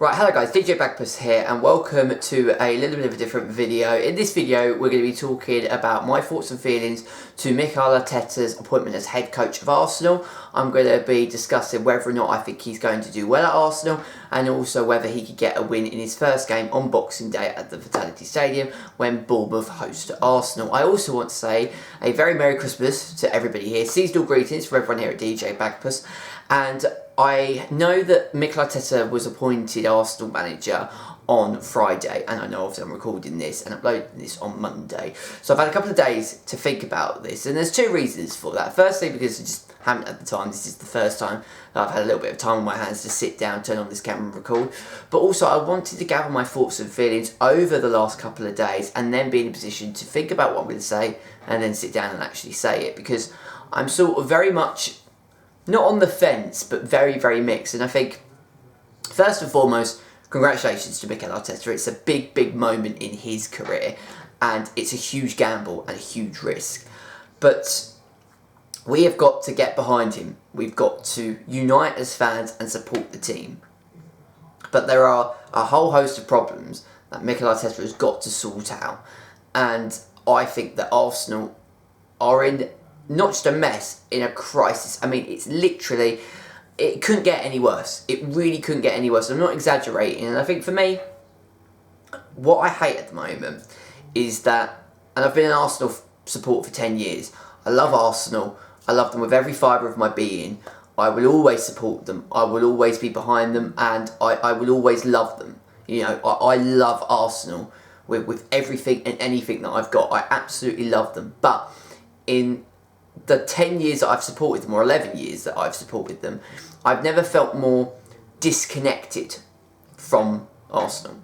Right, hello guys, DJ Bagpuss here and welcome to a little bit of a different video. In this video we're going to be talking about my thoughts and feelings to Mikel Arteta's appointment as head coach of Arsenal. I'm going to be discussing whether or not I think he's going to do well at Arsenal and also whether he could get a win in his first game on Boxing Day at the Vitality Stadium when Bournemouth host Arsenal. I also want to say a very Merry Christmas to everybody here. Seasonal greetings from everyone here at DJ Bagpuss. And I know that Mikel Arteta was appointed Arsenal manager on Friday, and I know obviously I'm recording this and uploading this on Monday. So I've had a couple of days to think about this, and there's two reasons for that. Firstly, because I just haven't had the time. This is the first time that I've had a little bit of time on my hands to sit down, turn on this camera and record. But also I wanted to gather my thoughts and feelings over the last couple of days and then be in a position to think about what I'm going to say and then sit down and actually say it, because I'm sort of very much not on the fence, but very, very mixed. And I think, first and foremost, congratulations to Mikel Arteta. It's a big, big moment in his career, and it's a huge gamble and a huge risk. But we have got to get behind him. We've got to unite as fans and support the team. But there are a whole host of problems that Mikel Arteta has got to sort out. And I think that Arsenal are in not just a mess, in a crisis. I mean, it's literally, it couldn't get any worse. It really couldn't get any worse. I'm not exaggerating. And I think for me, what I hate at the moment is that, and I've been an Arsenal supporter for 10 years. I love Arsenal. I love them with every fibre of my being. I will always support them. I will always be behind them, and I will always love them. You know, I love Arsenal with everything and anything that I've got. I absolutely love them. But in the 10 years that I've supported them, or 11 years that I've supported them, I've never felt more disconnected from Arsenal.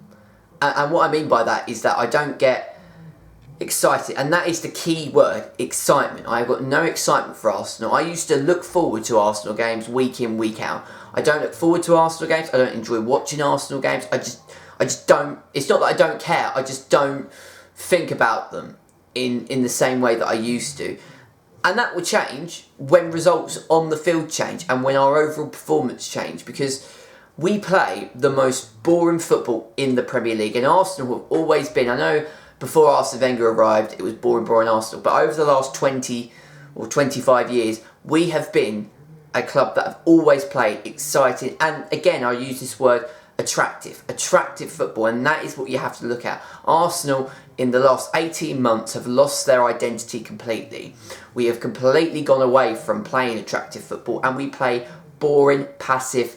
And what I mean by that is that I don't get excited, and that is the key word, excitement. I've got no excitement for Arsenal. I used to look forward to Arsenal games week in, week out. I don't look forward to Arsenal games. I don't enjoy watching Arsenal games. I just don't, it's not that I don't care, I just don't think about them in the same way that I used to. And that will change when results on the field change and when our overall performance change, because we play the most boring football in the Premier League, and Arsenal have always been, I know before Arsene Wenger arrived it was boring Arsenal, but over the last 20 or 25 years we have been a club that have always played exciting, and again I use this word, attractive football, and that is what you have to look at. Arsenal in the last 18 months have lost their identity completely. We have completely gone away from playing attractive football, and we play boring, passive,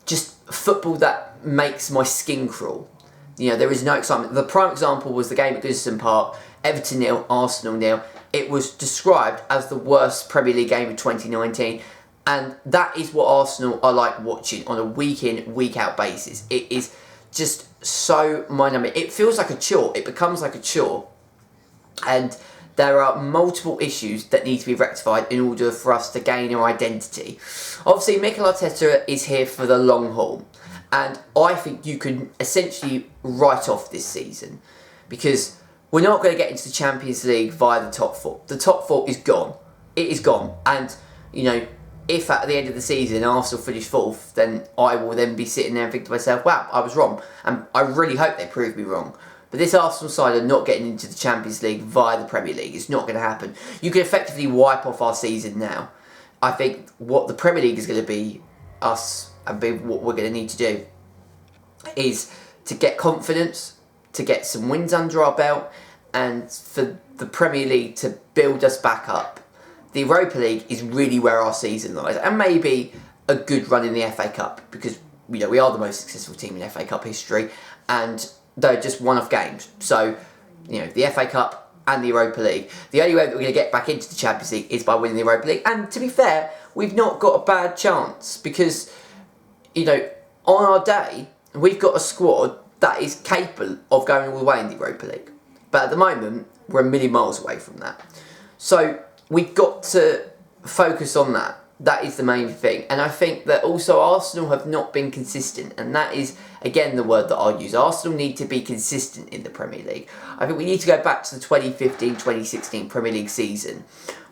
just football that makes my skin crawl. You know, there is no excitement. The prime example was the game at Goodison Park, Everton 0, Arsenal 0. It was described as the worst Premier League game of 2019. And that is what Arsenal are like watching on a week in, week out basis. It is just so mind-numbing. It feels like a chore. It becomes like a chore. And there are multiple issues that need to be rectified in order for us to gain our identity. Obviously, Mikel Arteta is here for the long haul. And I think you can essentially write off this season, because we're not going to get into the Champions League via the top four. The top four is gone. It is gone. And, you know, if at the end of the season Arsenal finish fourth, then I will then be sitting there and think to myself, wow, I was wrong. And I really hope they prove me wrong. But this Arsenal side are not getting into the Champions League via the Premier League. It's not going to happen. You can effectively wipe off our season now. I think what the Premier League is going to be us, and be what we're going to need to do, is to get confidence, to get some wins under our belt, and for the Premier League to build us back up. The Europa League is really where our season lies, and maybe a good run in the FA Cup, because you know we are the most successful team in FA Cup history, and they're just one-off games. So, you know, the FA Cup and the Europa League. The only way that we're going to get back into the Champions League is by winning the Europa League. And to be fair, we've not got a bad chance, because, you know, on our day we've got a squad that is capable of going all the way in the Europa League. But at the moment we're a million miles away from that. So we've got to focus on that. That is the main thing. And I think that also Arsenal have not been consistent. And that is, again, the word that I'll use. Arsenal need to be consistent in the Premier League. I think we need to go back to the 2015-2016 Premier League season,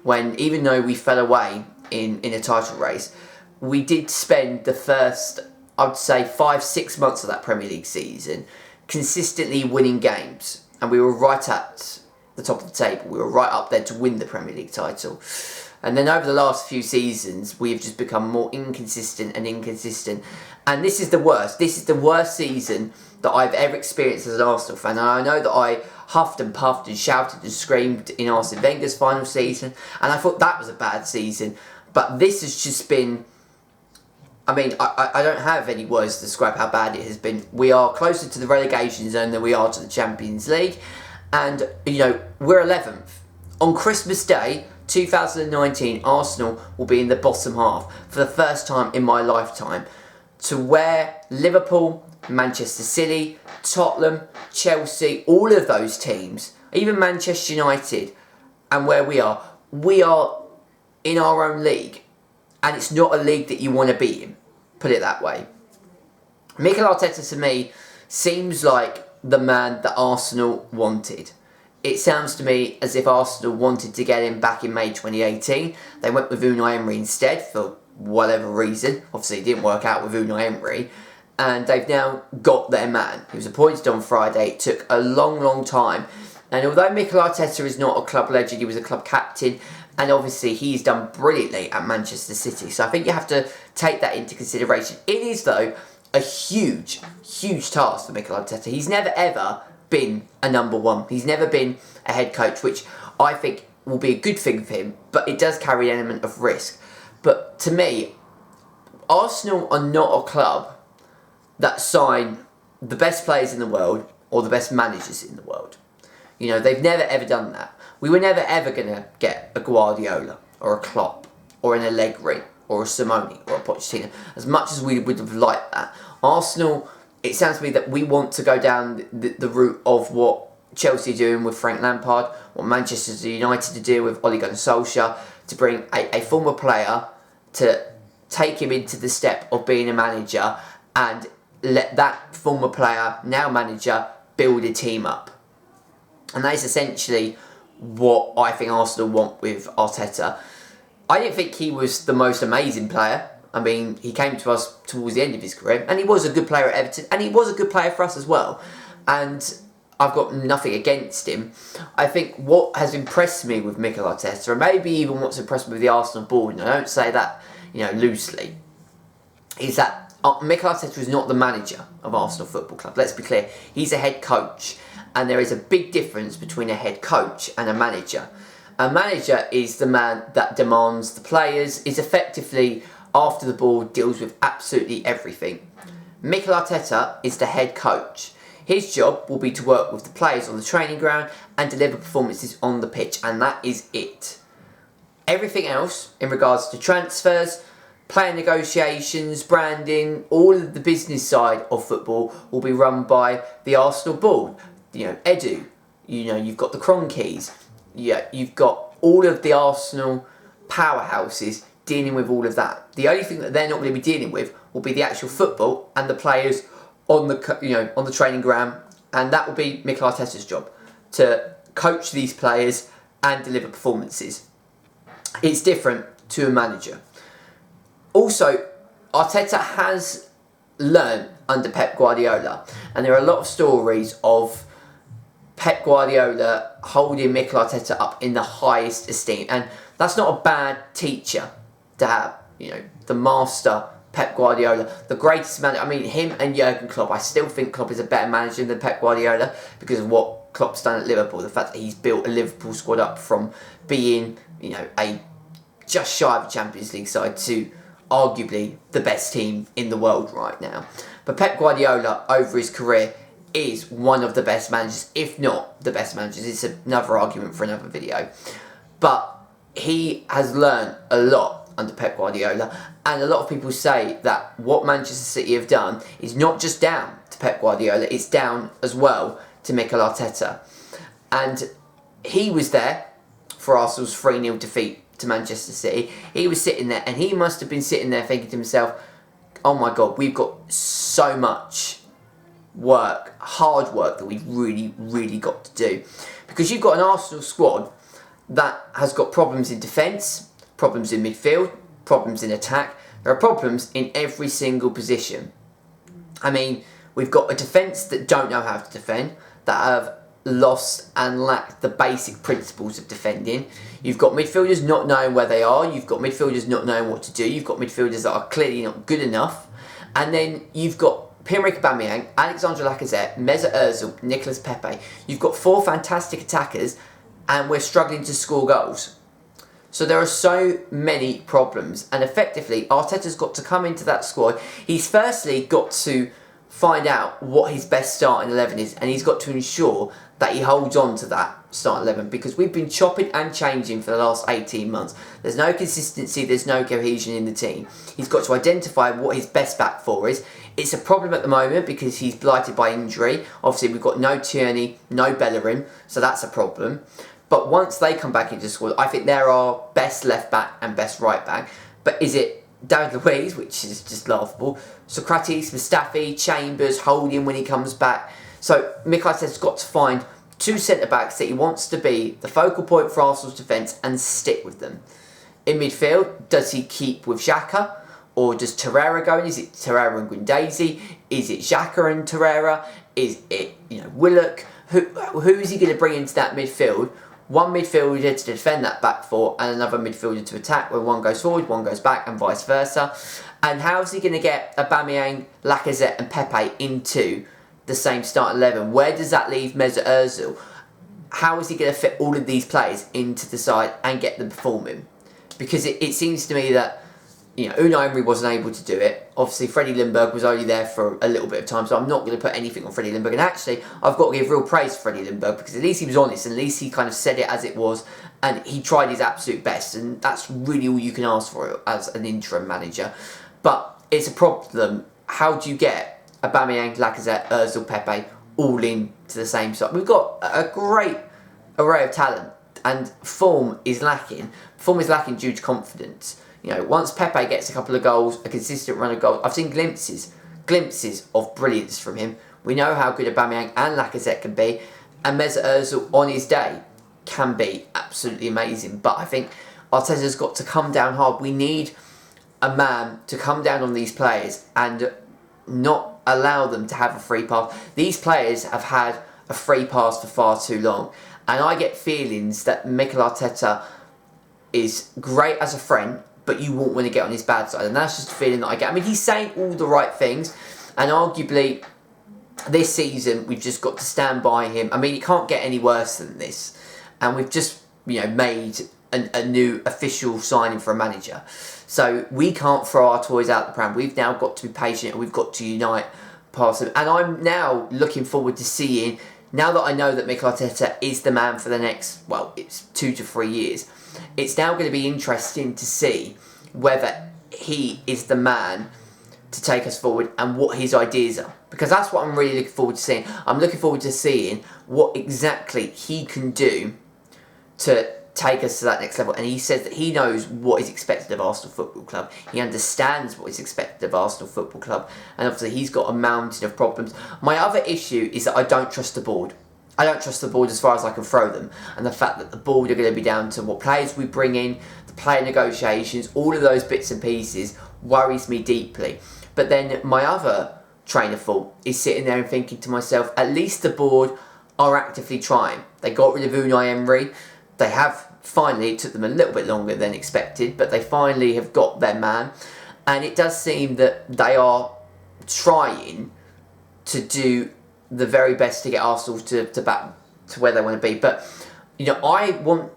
when even though we fell away in a title race, we did spend the first I'd say 5-6 months of that Premier League season, consistently winning games. And we were right at the top of the table. We were right up there to win the Premier League title. And then over the last few seasons, we've just become more inconsistent. And this is the worst. This is the worst season that I've ever experienced as an Arsenal fan. And I know that I huffed and puffed and shouted and screamed in Arsene Wenger's final season. And I thought that was a bad season. But this has just been... I mean, I don't have any words to describe how bad it has been. We are closer to the relegation zone than we are to the Champions League. And, you know, we're 11th. On Christmas Day, 2019, Arsenal will be in the bottom half for the first time in my lifetime. To where Liverpool, Manchester City, Tottenham, Chelsea, all of those teams, even Manchester United, and where we are in our own league. And it's not a league that you want to be in. Put it that way. Mikel Arteta, to me, seems like the man that Arsenal wanted. It sounds to me as if Arsenal wanted to get him back in May 2018. They went with Unai Emery instead for whatever reason. Obviously, it didn't work out with Unai Emery. And they've now got their man. He was appointed on Friday. It took a long, long time. And although Mikel Arteta is not a club legend, he was a club captain. And obviously, he's done brilliantly at Manchester City. So I think you have to take that into consideration. It is, though, a huge, huge task for Mikel Arteta. He's never, ever been a number one. He's never been a head coach, which I think will be a good thing for him. But it does carry an element of risk. But to me, Arsenal are not a club that sign the best players in the world or the best managers in the world. You know, they've never, ever done that. We were never, ever going to get a Guardiola or a Klopp or an Allegri or a Simone or a Pochettino, as much as we would have liked that. Arsenal, it sounds to me that we want to go down the route of what Chelsea are doing with Frank Lampard, what Manchester United to do with Ole Gunnar Solskjaer, to bring a former player to take him into the step of being a manager and let that former player, now manager, build a team up. And that is essentially what I think Arsenal want with Arteta. I didn't think he was the most amazing player. I mean, he came to us towards the end of his career, and he was a good player at Everton, and he was a good player for us as well. And I've got nothing against him. I think what has impressed me with Mikel Arteta, and maybe even what's impressed me with the Arsenal board, and I don't say that, you know, loosely, is that Mikel Arteta is not the manager of Arsenal Football Club. Let's be clear. He's a head coach. And there is a big difference between a head coach and a manager. A manager is the man that demands the players, is effectively, after the ball, deals with absolutely everything. Mikel Arteta is the head coach. His job will be to work with the players on the training ground and deliver performances on the pitch, and that is it. Everything else, in regards to transfers, player negotiations, branding, all of the business side of football will be run by the Arsenal board. You know, Edu, you know, you've got the Cronkeys, yeah, you've got all of the Arsenal powerhouses dealing with all of that. The only thing that they're not going to be dealing with will be the actual football and the players on the, you know, on the training ground, and that will be Mikel Arteta's job, to coach these players and deliver performances. It's different to a manager. Also, Arteta has learned under Pep Guardiola, and there are a lot of stories of Pep Guardiola holding Mikel Arteta up in the highest esteem, and that's not a bad teacher to have. You know, the master Pep Guardiola, the greatest manager. I mean, him and Jurgen Klopp. I still think Klopp is a better manager than Pep Guardiola because of what Klopp's done at Liverpool. The fact that he's built a Liverpool squad up from being, you know, a just shy of a Champions League side to arguably the best team in the world right now. But Pep Guardiola, over his career, is one of the best managers, if not the best managers. It's another argument for another video. But he has learned a lot under Pep Guardiola, and a lot of people say that what Manchester City have done is not just down to Pep Guardiola, it's down as well to Mikel Arteta. And he was there for Arsenal's 3-0 defeat to Manchester City. He was sitting there, and he must have been sitting there thinking to himself, oh my God, we've got so much work, hard work that we've really, really got to do. Because you've got an Arsenal squad that has got problems in defence, problems in midfield, problems in attack. There are problems in every single position. I mean, we've got a defence that don't know how to defend, that have lost and lacked the basic principles of defending. You've got midfielders not knowing where they are. You've got midfielders not knowing what to do. You've got midfielders that are clearly not good enough. And then you've got Pierre-Emerick Aubameyang, Alexandre Lacazette, Mesut Ozil, Nicolas Pepe. You've got 4 fantastic attackers, and we're struggling to score goals. So there are so many problems, and effectively Arteta's got to come into that squad. He's firstly got to find out what his best starting 11 is, and he's got to ensure that he holds on to that starting 11, because we've been chopping and changing for the last 18 months. There's no consistency, there's no cohesion in the team. He's got to identify what his best back four is. It's a problem at the moment because he's blighted by injury. Obviously we've got no Tierney, no Bellerin, so that's a problem. But once they come back into the squad, I think they're our best left back and best right back. But is it David Luiz, which is just laughable, Socrates, Mustafi, Chambers, Holding when he comes back? So Mikel Arteta's got to find 2 centre-backs that he wants to be the focal point for Arsenal's defence and stick with them. In midfield, does he keep with Xhaka? Or does Torreira go in? Is it Torreira and Guendouzi? Is it Xhaka and Torreira? Is it, Willock? Who is he going to bring into that midfield? One midfielder to defend that back four and another midfielder to attack when one goes forward, one goes back, and vice versa. And how is he going to get Aubameyang, Lacazette and Pepe into the same starting 11? Where does that leave Mesut Ozil? How is he going to fit all of these players into the side and get them performing? Because it seems to me that Unai Emery wasn't able to do it. Obviously, Freddie Ljungberg was only there for a little bit of time, so I'm not going to put anything on Freddie Ljungberg. And actually, I've got to give real praise to Freddie Ljungberg, because at least he was honest, and at least he kind of said it as it was, and he tried his absolute best, and that's really all you can ask for as an interim manager. But it's a problem. How do you get Aubameyang, Lacazette, Ozil, Pepe all into the same side? We've got a great array of talent, and form is lacking. Form is lacking due to confidence. Once Pepe gets a couple of goals, a consistent run of goals, I've seen glimpses of brilliance from him. We know how good Aubameyang and Lacazette can be, and Mesut Ozil on his day can be absolutely amazing. But I think Arteta's got to come down hard. We need a man to come down on these players and not allow them to have a free pass. These players have had a free pass for far too long, and I get feelings that Mikel Arteta is great as a friend, but you won't want to get on his bad side. And that's just a feeling that I get. I mean, he's saying all the right things, and arguably this season we've just got to stand by him. I mean, it can't get any worse than this. And we've just, made a new official signing for a manager. So we can't throw our toys out the pram. We've now got to be patient, and we've got to unite past them. And I'm now looking forward to seeing, now that I know that Mikel Arteta is the man for the next, it's 2 to 3 years, it's now going to be interesting to see whether he is the man to take us forward and what his ideas are. Because that's what I'm really looking forward to seeing. I'm looking forward to seeing what exactly he can do to take us to that next level. And he says that he knows what is expected of Arsenal Football Club. He understands what is expected of Arsenal Football Club. And obviously he's got a mountain of problems. My other issue is that I don't trust the board. I don't trust the board as far as I can throw them. And the fact that the board are going to be down to what players we bring in, the player negotiations, all of those bits and pieces worries me deeply. But then my other train of thought is sitting there and thinking to myself, at least the board are actively trying. They got rid of Unai Emery. They have finally, it took them a little bit longer than expected, but they finally have got their man. And it does seem that they are trying to do the very best to get Arsenal to back to where they want to be. But, I want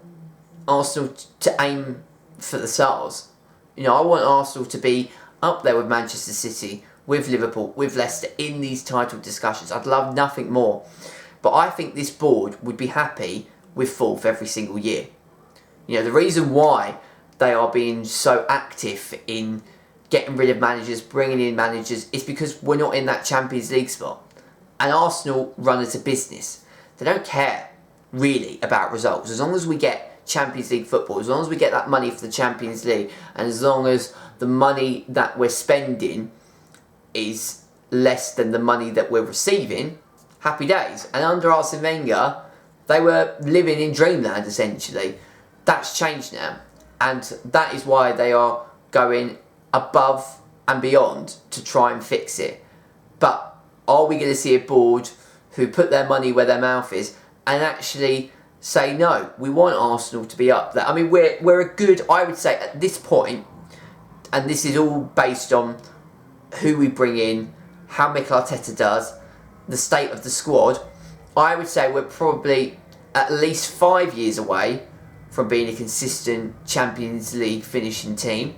Arsenal to aim for the stars. I want Arsenal to be up there with Manchester City, with Liverpool, with Leicester in these title discussions. I'd love nothing more. But I think this board would be happy with 4th every single year. The reason why they are being so active in getting rid of managers, bringing in managers, is because we're not in that Champions League spot. And Arsenal run as a business. They don't care, really, about results. As long as we get Champions League football, as long as we get that money for the Champions League, and as long as the money that we're spending is less than the money that we're receiving, happy days. And under Arsene Wenger, they were living in dreamland, essentially. That's changed now. And that is why they are going above and beyond to try and fix it. But are we going to see a board who put their money where their mouth is and actually say, no, we want Arsenal to be up there? I mean, we're a good, I would say at this point, and this is all based on who we bring in, how Mikel Arteta does, the state of the squad, I would say we're probably at least 5 years away from being a consistent Champions League finishing team.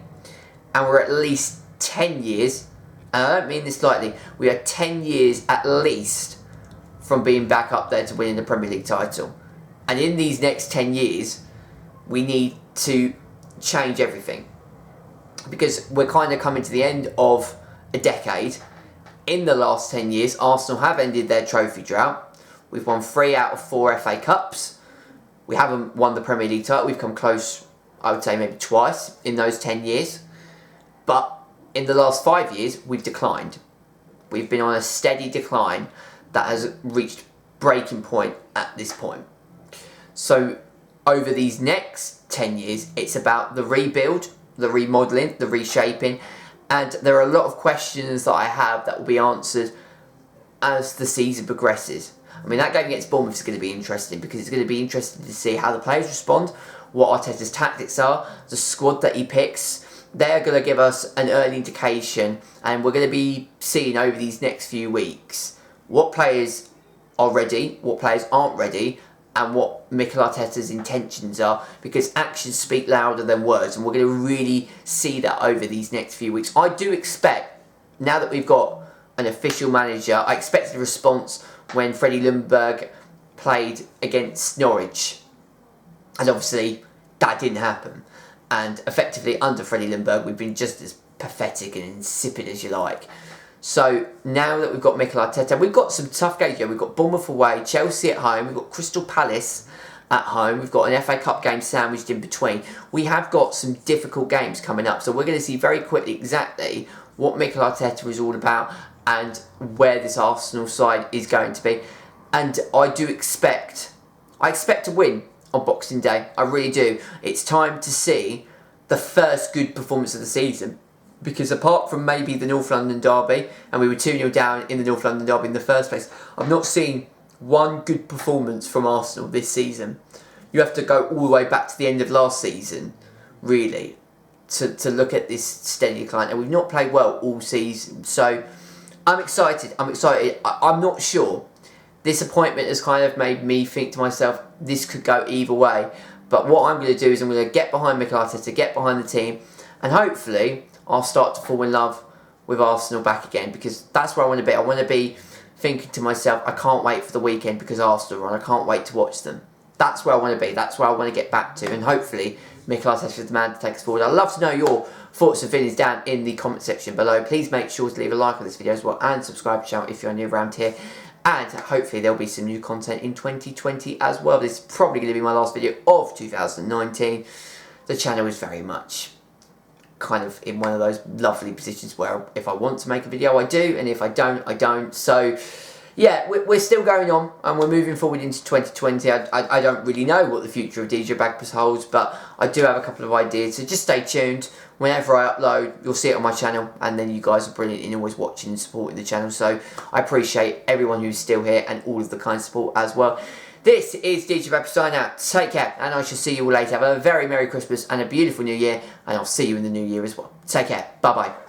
And we're at least 10 years, and I don't mean this lightly, we are 10 years at least from being back up there to winning the Premier League title. And in these next 10 years, we need to change everything. Because we're kind of coming to the end of a decade. In the last 10 years, Arsenal have ended their trophy drought. We've won 3 out of 4 FA Cups. We haven't won the Premier League title. We've come close, I would say, maybe twice in those 10 years. But in the last 5 years, we've declined. We've been on a steady decline that has reached breaking point at this point. So over these next 10 years, it's about the rebuild, the remodelling, the reshaping, and there are a lot of questions that I have that will be answered as the season progresses. I mean, that game against Bournemouth is going to be interesting because it's going to be interesting to see how the players respond, what Arteta's tactics are, the squad that he picks. They're going to give us an early indication, and we're going to be seeing over these next few weeks what players are ready, what players aren't ready, and what Mikel Arteta's intentions are, because actions speak louder than words, and we're going to really see that over these next few weeks. I do expect, now that we've got an official manager, I expected a response when Freddie Ljungberg played against Norwich, and obviously that didn't happen. And effectively under Freddie Ljungberg, we've been just as pathetic and insipid as you like. So now that we've got Mikel Arteta, we've got some tough games here. We've got Bournemouth away, Chelsea at home, we've got Crystal Palace at home, we've got an FA Cup game sandwiched in between. We have got some difficult games coming up, so we're going to see very quickly exactly what Mikel Arteta is all about and where this Arsenal side is going to be. And I expect to win on Boxing Day. I really do. It's time to see the first good performance of the season. Because apart from maybe the North London derby, and we were 2-0 down in the North London derby in the first place, I've not seen one good performance from Arsenal this season. You have to go all the way back to the end of last season, really, to look at this steady decline. And we've not played well all season. So I'm excited. I'm not sure. This appointment has kind of made me think to myself, this could go either way. But what I'm going to do is I'm going to get behind Mikel Arteta, get behind the team, and hopefully I'll start to fall in love with Arsenal back again, because that's where I want to be. I want to be thinking to myself, I can't wait for the weekend because Arsenal are on. I can't wait to watch them. That's where I want to be. That's where I want to get back to. And hopefully Mikel Arteta is the man to take us forward. I'd love to know your thoughts and feelings down in the comment section below. Please make sure to leave a like on this video as well, and subscribe to the channel if you're new around here. And hopefully there'll be some new content in 2020 as well. This is probably going to be my last video of 2019. The channel is very much kind of in one of those lovely positions where if I want to make a video I do, and if I don't, I don't. So yeah, we're still going on and we're moving forward into 2020. I don't really know what the future of DJ Bagpuss holds, but I do have a couple of ideas, so just stay tuned. Whenever I upload, you'll see it on my channel, and then you guys are brilliant in always watching and supporting the channel, so I appreciate everyone who's still here and all of the kind support as well. This is DJ Bagpuss signing out. Take care, and I shall see you all later. Have a very Merry Christmas and a beautiful New Year, and I'll see you in the New Year as well. Take care. Bye-bye.